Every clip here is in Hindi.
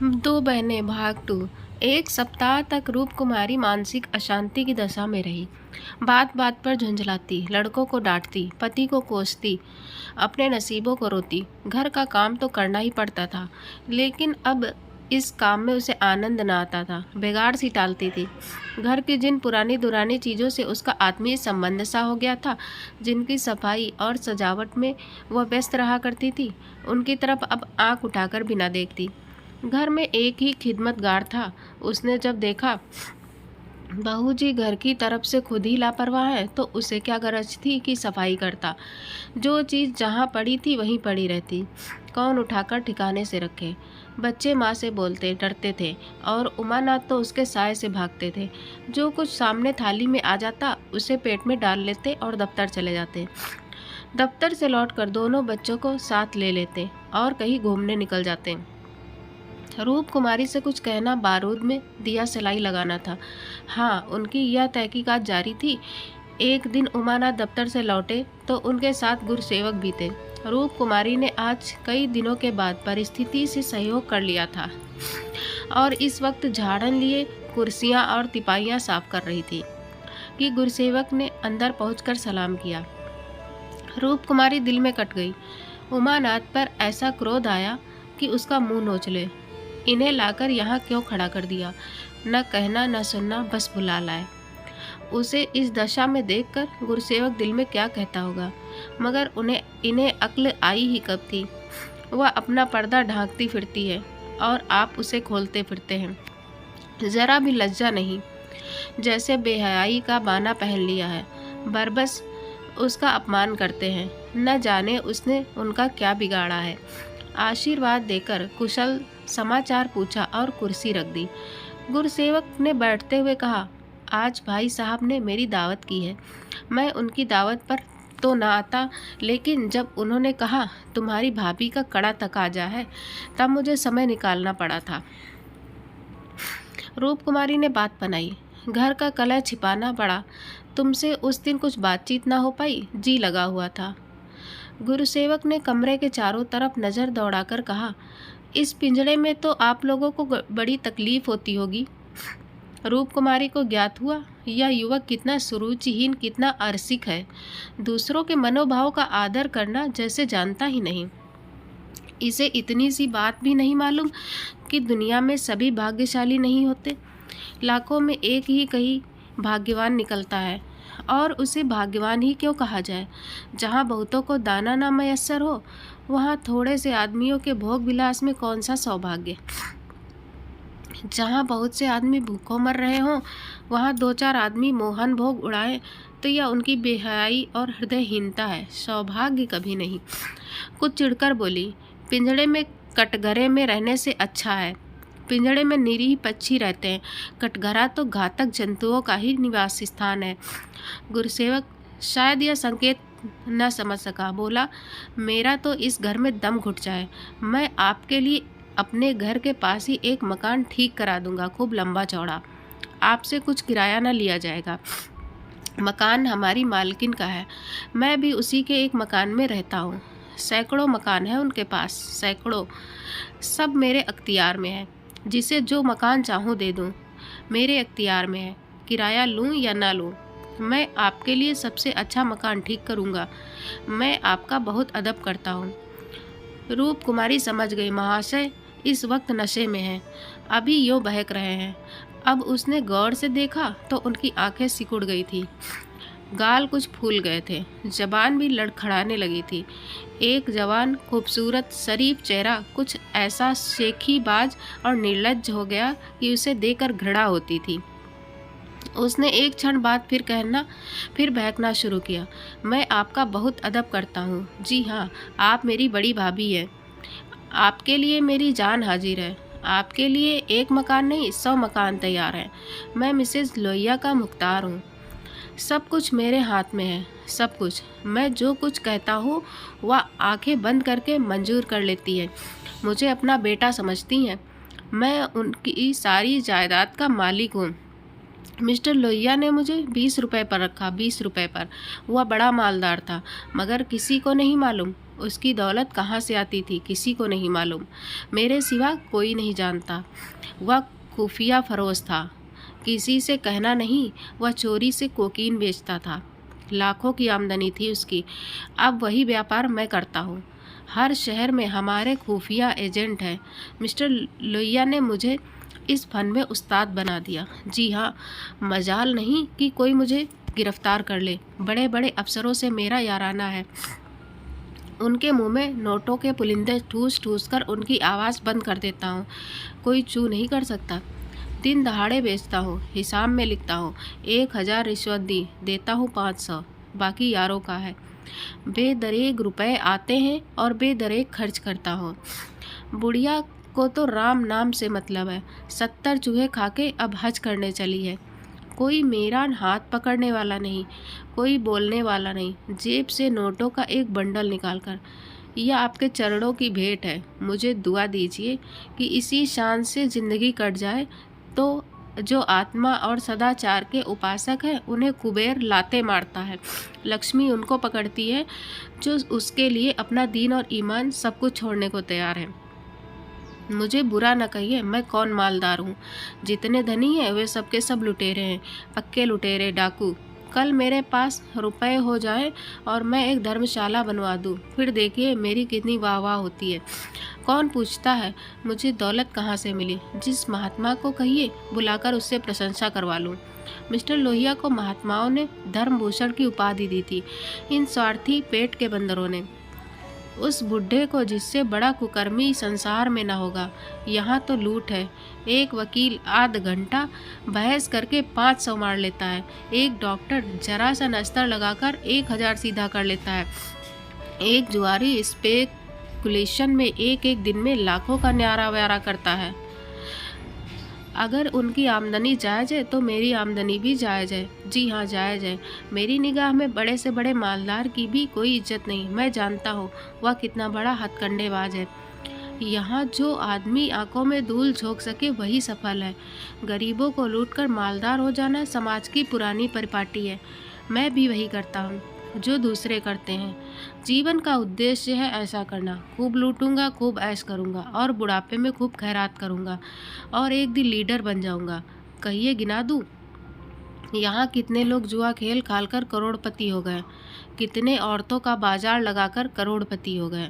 दो बहनें भाग 2। एक सप्ताह तक रूप कुमारी मानसिक अशांति की दशा में रही। बात बात पर झुंझलाती, लड़कों को डांटती, पति को कोसती, अपने नसीबों को रोती। घर का काम तो करना ही पड़ता था, लेकिन अब इस काम में उसे आनंद न आता था। बेगार सी टालती थी। घर की जिन पुरानी दुरानी चीज़ों से उसका आत्मीय संबंध सा हो गया था, जिनकी सफाई और सजावट में वह व्यस्त रहा करती थी, उनकी तरफ अब आंख उठाकर भी न देखती। घर में एक ही खिदमतगार था। उसने जब देखा बहू जी घर की तरफ से खुद ही लापरवाह है, तो उसे क्या गरज थी कि सफाई करता। जो चीज़ जहाँ पड़ी थी वहीं पड़ी रहती, कौन उठाकर ठिकाने से रखे। बच्चे माँ से बोलते डरते थे और उमानाथ तो उसके साय से भागते थे। जो कुछ सामने थाली में आ जाता उसे पेट में डाल लेते और दफ्तर चले जाते। दफ्तर से लौटकर दोनों बच्चों को साथ ले लेते और कहीं घूमने निकल जाते। रूप कुमारी से कुछ कहना बारूद में दिया सिलाई लगाना था। हाँ, उनकी यह तहकीकात जारी थी। एक दिन उमानाथ दफ्तर से लौटे तो उनके साथ गुरुसेवक भी थे। रूप कुमारी ने आज कई दिनों के बाद परिस्थिति से सहयोग कर लिया था और इस वक्त झाड़न लिए कुर्सियां और तिपाइयां साफ कर रही थी कि गुरुसेवक ने अंदर पहुंचकर सलाम किया। रूप कुमारी दिल में कट गई। उमानाथ पर ऐसा क्रोध आया कि उसका मुंह नोच ले। इन्हें लाकर यहाँ क्यों खड़ा कर दिया? न कहना न सुनना, बस बुला लाए। उसे इस दशा में देखकर गुरुसेवक दिल में क्या कहता होगा, मगर इन्हें अक्ल आई ही कब थी। वह अपना पर्दा ढांकती फिरती है और आप उसे खोलते फिरते हैं। जरा भी लज्जा नहीं, जैसे बेहयाई का बाना पहन लिया है। बरबस उसका अपमान करते हैं। न जाने उसने उनका क्या बिगाड़ा है। आशीर्वाद देकर कुशल समाचार पूछा और कुर्सी रख दी। गुरुसेवक ने बैठते हुए कहा, आज भाई साहब ने मेरी दावत की है। मैं उनकी दावत पर तो ना आता, लेकिन जब उन्होंने कहा तुम्हारी भाभी का कड़ा तकाजा है, तब मुझे समय निकालना पड़ा था। रूप कुमारी ने बात बनाई, घर का कलह छिपाना पड़ा। तुमसे उस दिन कुछ बातचीत ना हो पाई, जी लगा हुआ था। गुरुसेवक ने कमरे के चारों तरफ नज़र दौड़ाकर कहा, इस पिंजड़े में तो आप लोगों को बड़ी तकलीफ होती होगी। रूप कुमारी को ज्ञात हुआ यह युवक कितना सुरुचिहीन, कितना अरसिक है। दूसरों के मनोभाव का आदर करना जैसे जानता ही नहीं। इसे इतनी सी बात भी नहीं मालूम कि दुनिया में सभी भाग्यशाली नहीं होते। लाखों में एक ही कहीं भाग्यवान निकलता है, और उसे भाग्यवान ही क्यों कहा जाए। जहाँ बहुतों को दाना ना मयस्सर हो, वहाँ थोड़े से आदमियों के भोग विलास में कौन सा सौभाग्य। जहाँ बहुत से आदमी भूखों मर रहे हों, वहाँ दो चार आदमी मोहन भोग उड़ाएं, तो यह उनकी बेहयाई और हृदयहीनता है, सौभाग्य कभी नहीं। कुछ चिढ़कर बोली, पिंजड़े में कटघरे में रहने से अच्छा है। पिंजड़े में निरीह पक्षी रहते हैं, कटघरा तो घातक जंतुओं का ही निवास स्थान है। गुरुसेवक शायद यह संकेत न समझ सका, बोला, मेरा तो इस घर में दम घुट जाए। मैं आपके लिए अपने घर के पास ही एक मकान ठीक करा दूंगा, खूब लंबा चौड़ा। आपसे कुछ किराया न लिया जाएगा। मकान हमारी मालकिन का है। मैं भी उसी के एक मकान में रहता हूँ। सैकड़ों मकान है उनके पास, सैकड़ों। सब मेरे अख्तियार में है। जिसे जो मकान चाहूँ दे दूँ, मेरे अख्तियार में है। किराया लूँ या ना लूँ, मैं आपके लिए सबसे अच्छा मकान ठीक करूँगा। मैं आपका बहुत अदब करता हूँ। रूप कुमारी समझ गई, महाशय इस वक्त नशे में हैं, अभी यो बहक रहे हैं। अब उसने गौर से देखा तो उनकी आंखें सिकुड़ गई थी, गाल कुछ फूल गए थे, जबान भी लड़खड़ाने लगी थी। एक जवान खूबसूरत शरीफ चेहरा कुछ ऐसा शेखीबाज और निर्लज्ज हो गया कि उसे देखकर घृणा होती थी। उसने एक क्षण बाद फिर बहकना शुरू किया। मैं आपका बहुत अदब करता हूँ। जी हाँ, आप मेरी बड़ी भाभी हैं। आपके लिए मेरी जान हाजिर है। आपके लिए एक मकान नहीं, 100 मकान तैयार हैं। मैं मिसेस लोहिया का मुख्तार हूँ। सब कुछ मेरे हाथ में है, सब कुछ। मैं जो कुछ कहता हूँ वह आंखें बंद करके मंजूर कर लेती है। मुझे अपना बेटा समझती हैं। मैं उनकी सारी जायदाद का मालिक हूँ। मिस्टर लोहिया ने मुझे 20 रुपए पर रखा, 20 रुपए पर। वह बड़ा मालदार था, मगर किसी को नहीं मालूम उसकी दौलत कहाँ से आती थी किसी को नहीं मालूम, मेरे सिवा कोई नहीं जानता। वह खुफिया फरोश था, किसी से कहना नहीं। वह चोरी से कोकीन बेचता था, लाखों की आमदनी थी उसकी। अब वही व्यापार मैं करता हूँ। हर शहर में हमारे खुफिया एजेंट हैं। मिस्टर लोहिया ने मुझे इस फन में उस्ताद बना दिया। जी हाँ, मजाल नहीं कि कोई मुझे गिरफ्तार कर ले। बड़े बड़े अफसरों से मेरा याराना है। उनके मुंह में नोटों के पुलिंदे ठूस ठूस कर उनकी आवाज़ बंद कर देता हूँ। कोई चू नहीं कर सकता। दिन दहाड़े बेचता हूँ, हिसाब में लिखता हूँ। 1000 रिश्वत दी, देता हूँ 500, बाकी यारों का है। बेदरेग रुपए आते हैं और बेदरेग खर्च करता हूँ। बुढ़िया को तो राम नाम से मतलब है। 70 चूहे खा के अब हज करने चली है। कोई मेरा हाथ पकड़ने वाला नहीं, कोई बोलने वाला नहीं। जेब से नोटों का एक बंडल निकालकर, यह आपके चरणों की भेंट है। मुझे दुआ दीजिए कि इसी शान से ज़िंदगी कट जाए। तो जो आत्मा और सदाचार के उपासक हैं उन्हें कुबेर लाते मारता है, लक्ष्मी उनको पकड़ती है जो उसके लिए अपना दीन और ईमान सब कुछ छोड़ने को तैयार है। मुझे बुरा न कहिए, मैं कौन मालदार हूँ। जितने धनी हैं वे सबके सब लुटेरे हैं, पक्के लुटेरे, डाकू। कल मेरे पास रुपए हो जाए और मैं एक धर्मशाला बनवा दूँ, फिर देखिए मेरी कितनी वाह वाह होती है। कौन पूछता है मुझे दौलत कहाँ से मिली। जिस महात्मा को कहिए बुलाकर उससे प्रशंसा करवा लूँ। मिस्टर लोहिया को महात्माओं ने धर्मभूषण की उपाधि दी थी, इन स्वार्थी पेट के बंदरों ने। उस बुढ़े को जिससे बड़ा कुकर्मी संसार में न होगा। यहाँ तो लूट है। एक वकील आध घंटा बहस करके 500 मार लेता है। एक डॉक्टर जरा सा नस्तर लगाकर 1000 सीधा कर लेता है। एक जुआरी स्पेकुलेशन में एक दिन में लाखों का न्यारा व्यारा करता है। अगर उनकी आमदनी जायज़ है तो मेरी आमदनी भी जायज़ है। जी हाँ, जायज़ है। मेरी निगाह में बड़े से बड़े मालदार की भी कोई इज्जत नहीं। मैं जानता हूँ वह कितना बड़ा हथकंडेबाज है। यहाँ जो आदमी आंखों में धूल झोंक सके वही सफल है। गरीबों को लूटकर मालदार हो जाना समाज की पुरानी परिपाटी है। मैं भी वही करता हूँ जो दूसरे करते हैं। जीवन का उद्देश्य है ऐसा करना। खूब लूटूंगा, खूब ऐश करूंगा और बुढ़ापे में खूब खैरात करूंगा और एक दिन लीडर बन जाऊंगा। कहिए गिना दूं? यहाँ कितने लोग जुआ खेल खालकर करोड़पति हो गए, कितने औरतों का बाजार लगाकर करोड़पति हो गए।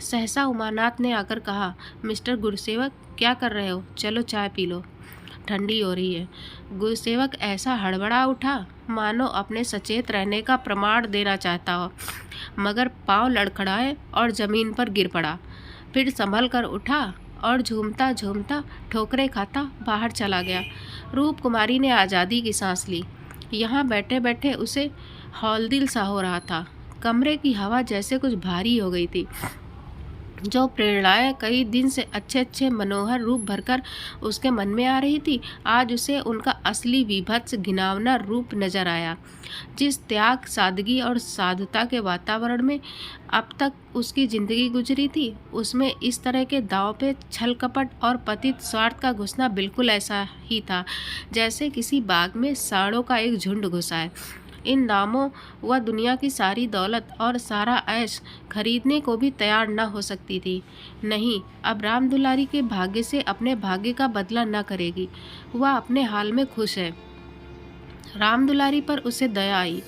सहसा उमानाथ ने आकर कहा, मिस्टर गुरुसेवक क्या कर रहे हो? चलो चाय पी लो, ठंडी हो रही है। गुरुसेवक ऐसा हड़बड़ा उठा मानो अपने सचेत रहने का प्रमाण देना चाहता हो, मगर पांव लड़खड़ाए और जमीन पर गिर पड़ा। फिर संभल कर उठा और झूमता झूमता ठोकरे खाता बाहर चला गया। रूप कुमारी ने आज़ादी की सांस ली। यहाँ बैठे बैठे उसे हौलदिल सा हो रहा था। कमरे की हवा जैसे कुछ भारी हो गई थी। जो प्रेरणाएं कई दिन से अच्छे अच्छे मनोहर रूप भरकर उसके मन में आ रही थी, आज उसे उनका असली विभत्स घिनौना रूप नजर आया। जिस त्याग, सादगी और साधुता के वातावरण में अब तक उसकी जिंदगी गुजरी थी, उसमें इस तरह के दांव पे छल कपट और पतित स्वार्थ का घुसना बिल्कुल ऐसा ही था जैसे किसी बाग में सांडों का एक झुंड घुसा है। इन दामों वह दुनिया की सारी दौलत और सारा ऐश खरीदने को भी तैयार न हो सकती थी। नहीं, अब राम दुलारी के भाग्य से अपने भाग्य का बदला न करेगी। वह अपने हाल में खुश है। राम दुलारी पर उसे दया आई,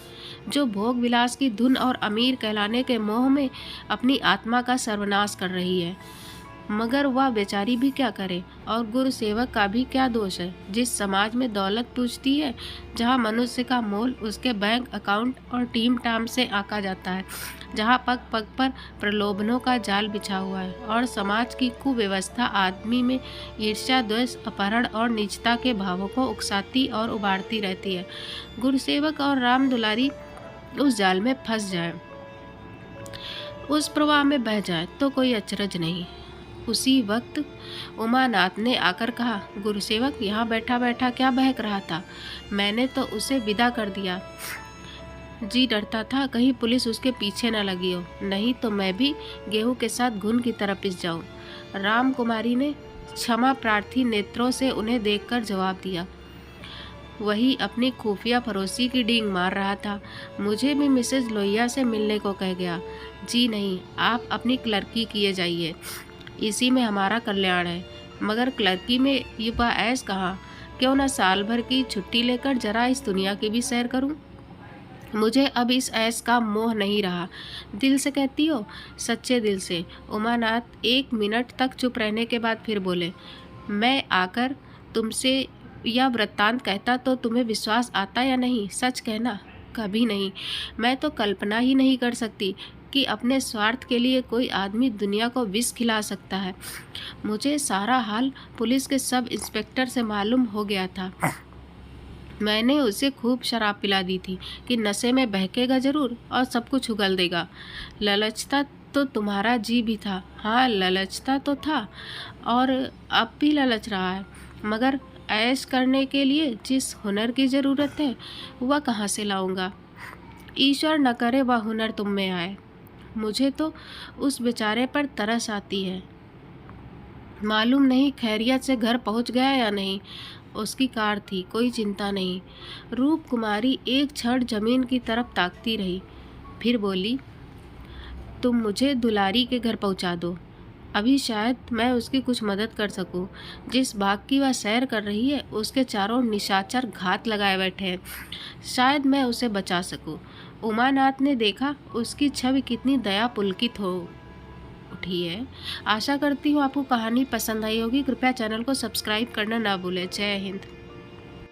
जो भोग विलास की धुन और अमीर कहलाने के मोह में अपनी आत्मा का सर्वनाश कर रही है। मगर वह बेचारी भी क्या करे, और गुरु सेवक का भी क्या दोष है। जिस समाज में दौलत पूछती है, जहाँ मनुष्य का मोल उसके बैंक अकाउंट और टीम टाम से आका जाता है, जहाँ पग पग पर प्रलोभनों का जाल बिछा हुआ है और समाज की कुव्यवस्था आदमी में ईर्ष्या, द्वेष, अपहरण और नीचता के भावों को उकसाती और उबारती रहती है, गुरुसेवक और राम दुलारी उस जाल में फंस जाए, उस प्रवाह में बह जाए तो कोई अचरज नहीं। उसी वक्त उमानाथ ने आकर कहा, गुरुसेवक यहाँ बैठा बैठा क्या बहक रहा था? मैंने तो उसे विदा कर दिया। जी डरता था कहीं पुलिस उसके पीछे न लगी हो, नहीं तो मैं भी गेहूं के साथ घुन की तरह पिस जाऊं। राम कुमारी ने क्षमा प्रार्थी नेत्रों से उन्हें देखकर जवाब दिया। वही अपनी खुफिया फरोसी की डींग मार रहा था। मुझे भी मिसेज लोहिया से मिलने को कह गया। जी नहीं, आप अपनी क्लर्की किए जाइए, इसी में हमारा कल्याण है। मगर क्लर्की में युवा ऐस कहाँ? क्यों ना साल भर की छुट्टी लेकर जरा इस दुनिया की भी सैर करूं? मुझे अब इस ऐश का मोह नहीं रहा। दिल से कहती हो? सच्चे दिल से। उमानाथ 1 मिनट तक चुप रहने के बाद फिर बोले, मैं आकर तुमसे यह वृत्तांत कहता तो तुम्हें विश्वास आता या नहीं? सच कहना। कभी नहीं। मैं तो कल्पना ही नहीं कर सकती कि अपने स्वार्थ के लिए कोई आदमी दुनिया को विष खिला सकता है। मुझे सारा हाल पुलिस के सब इंस्पेक्टर से मालूम हो गया था। मैंने उसे खूब शराब पिला दी थी कि नशे में बहकेगा जरूर और सब कुछ उगल देगा। ललचता तो तुम्हारा जी भी था। हाँ, ललचता तो था और अब भी ललच रहा है, मगर ऐश करने के लिए जिस हुनर की ज़रूरत है वह कहाँ से लाऊंगा? ईश्वर न करे वह हुनर तुम में आए। मुझे तो उस बेचारे पर तरस आती है। मालूम नहीं खैरियत से घर पहुंच गया या नहीं। उसकी कार थी, कोई चिंता नहीं। रूप कुमारी एक क्षण जमीन की तरफ ताकती रही, फिर बोली, तुम मुझे दुलारी के घर पहुंचा दो। अभी शायद मैं उसकी कुछ मदद कर सकूं। जिस बाग की वह सैर कर रही है उसके चारों निशाचर घात लगाए बैठे हैं। शायद मैं उसे बचा सकूं। उमानाथ ने देखा उसकी छवि कितनी दया पुलकित हो उठी है। आशा करती हूँ आपको कहानी पसंद आई होगी। कृपया चैनल को सब्सक्राइब करना ना भूलें। जय हिंद।